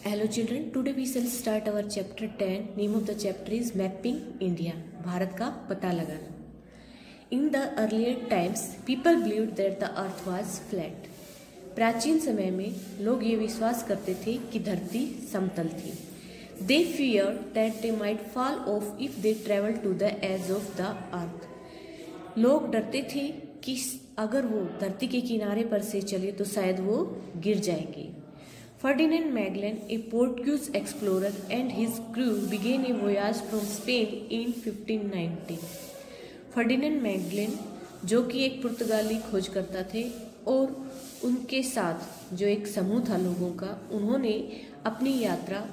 Hello children, today we shall start our chapter 10. Name of the chapter is Mapping India. Bharat का पता लगाना. In the earlier times, people believed that the earth was flat. प्राचीन समय में लोग ये विश्वास करते थे कि धरती समतल थी. They feared that they might fall off if they traveled to the edge of the earth. लोग डरते थे कि अगर वो धरती के किनारे पर से चले तो शायद वो गिर जाएंगे. Ferdinand Magellan, a Portuguese explorer, and his crew began a voyage from Spain in 1590. Ferdinand Magellan, जो कि एक पुर्तगाली खोजकर्ता थे, और उनके साथ जो एक समूह था लोगों का, उन्होंने अपनी यात्रा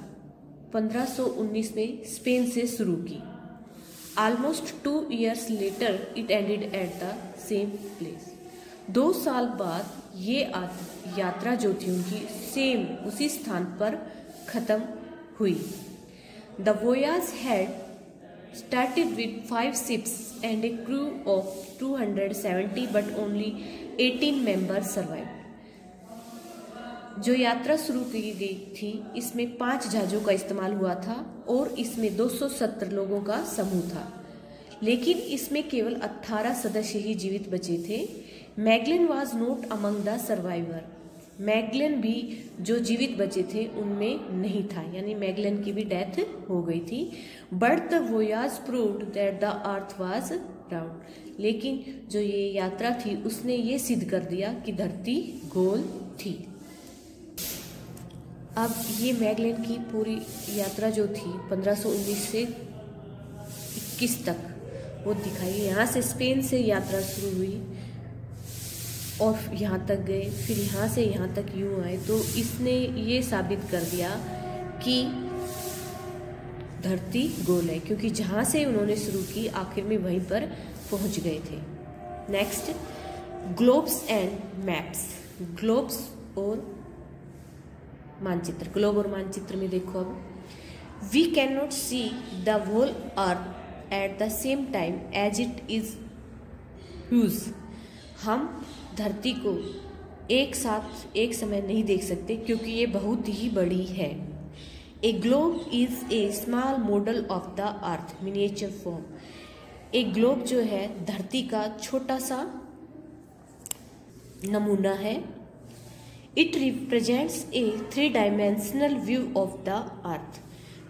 1519 में स्पेन से शुरू की. Almost 2 years later, it ended at the same place. 2 साल बाद ये यात्रा जो थी उनकी सेम उसी स्थान पर खत्म हुई. The voyage had started with 5 ships and a crew of 270, but only 18 members survived. जो यात्रा शुरू की गई थी इसमें 5 जहाजों का इस्तेमाल हुआ था और इसमें 270 लोगों का समूह था, लेकिन इसमें केवल 18 सदस्य ही जीवित बचे थे. Magellan was not among the survivor. Magellan भी जो जीवित बचे थे उनमें नहीं था, यानी मैगलन की भी डेथ हो गई थी. But the voyage proved that the earth was round. लेकिन जो ये यात्रा थी उसने ये सिद्ध कर दिया कि धरती गोल थी. अब ये मैगलन की पूरी यात्रा जो थी 1519 से 21 तक वो दिखाई. यहाँ से स्पेन से यात्रा शुरू हुई और यहाँ तक गए, फिर यहाँ से यहाँ तक यूँ आए. तो इसने ये साबित कर दिया कि धरती गोल है, क्योंकि जहाँ से उन्होंने शुरू की आखिर में वहीं पर पहुँच गए थे. Next, globes and maps. Globes और मानचित्र. ग्लोब और मानचित्र में देखो, अब we can not see the whole earth at the same time as it is huge. हम धरती को एक साथ एक समय नहीं देख सकते क्योंकि ये बहुत ही बड़ी है. ए globe is a small model of the earth miniature form. एक ग्लोब जो है धरती का छोटा सा नमूना है. It represents A 3 dimensional view of the earth.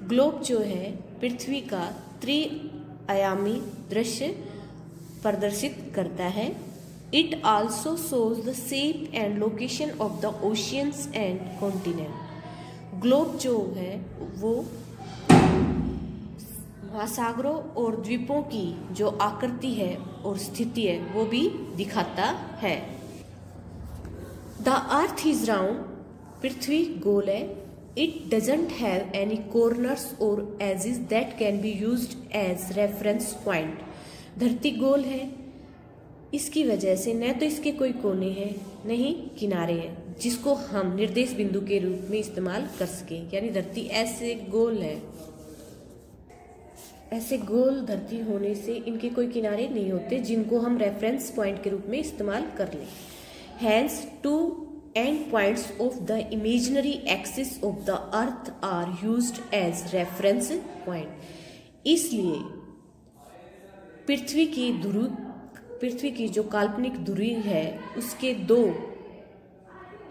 Globe जो है पृथ्वी का 3 आयामी दृश्य प्रदर्शित करता है. It also shows the shape and location of the oceans and continent. Globe जो है वो महासागरों और द्वीपों की जो आकृति है और स्थिति है वो भी दिखाता है. The earth is round. पृथ्वी गोल है. It doesn't have any corners or edges that can be used as reference point. धरती गोल है, इसकी वजह से न तो इसके कोई कोने हैं न ही किनारे हैं जिसको हम निर्देश बिंदु के रूप में इस्तेमाल कर सकें. यानी धरती ऐसे गोल है. ऐसे गोल धरती होने से इनके कोई किनारे नहीं होते जिनको हम रेफरेंस पॉइंट के रूप में इस्तेमाल कर लें. Hence 2 end points of the imaginary axis of the earth are used as reference point. इसलिए पृथ्वी की जो काल्पनिक धुरी है उसके 2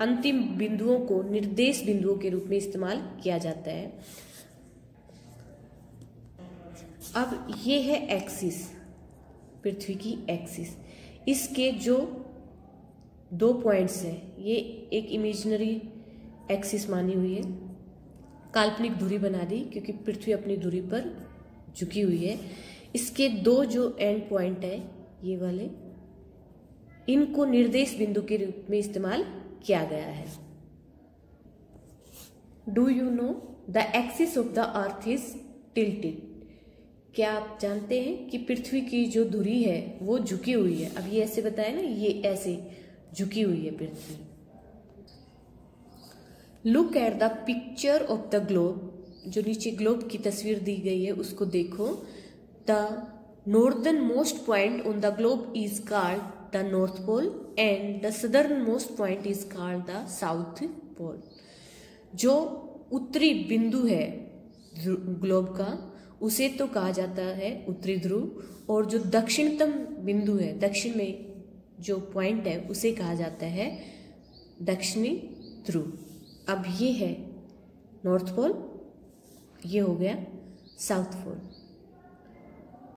अंतिम बिंदुओं को निर्देश बिंदुओं के रूप में इस्तेमाल किया जाता है. अब ये है एक्सिस, पृथ्वी की एक्सिस. इसके जो 2 पॉइंट्स हैं ये एक इमेजिनरी एक्सिस मानी हुई है. काल्पनिक धुरी बना दी क्योंकि पृथ्वी अपनी धुरी पर झुकी हुई है. इसके 2 जो एंड पॉइंट है ये वाले, इनको निर्देश बिंदु के रूप में इस्तेमाल किया गया है. Do you know the axis of the earth is tilted. क्या आप जानते हैं कि पृथ्वी की जो धुरी है वो झुकी हुई है. अब ये ऐसे बताया ना, ये ऐसे झुकी हुई है पृथ्वी. Look at the picture of the globe. जो नीचे ग्लोब की तस्वीर दी गई है उसको देखो. The northernmost point on the globe is called the North Pole and the southernmost point is called the South Pole. जो उत्तरी बिंदु है ग्लोब का उसे तो कहा जाता है उत्तरी ध्रुव, और जो दक्षिणतम बिंदु है, दक्षिण में जो पॉइंट है उसे कहा जाता है दक्षिणी ध्रुव। अब ये है नॉर्थ पोल, ये हो गया साउथ पोल।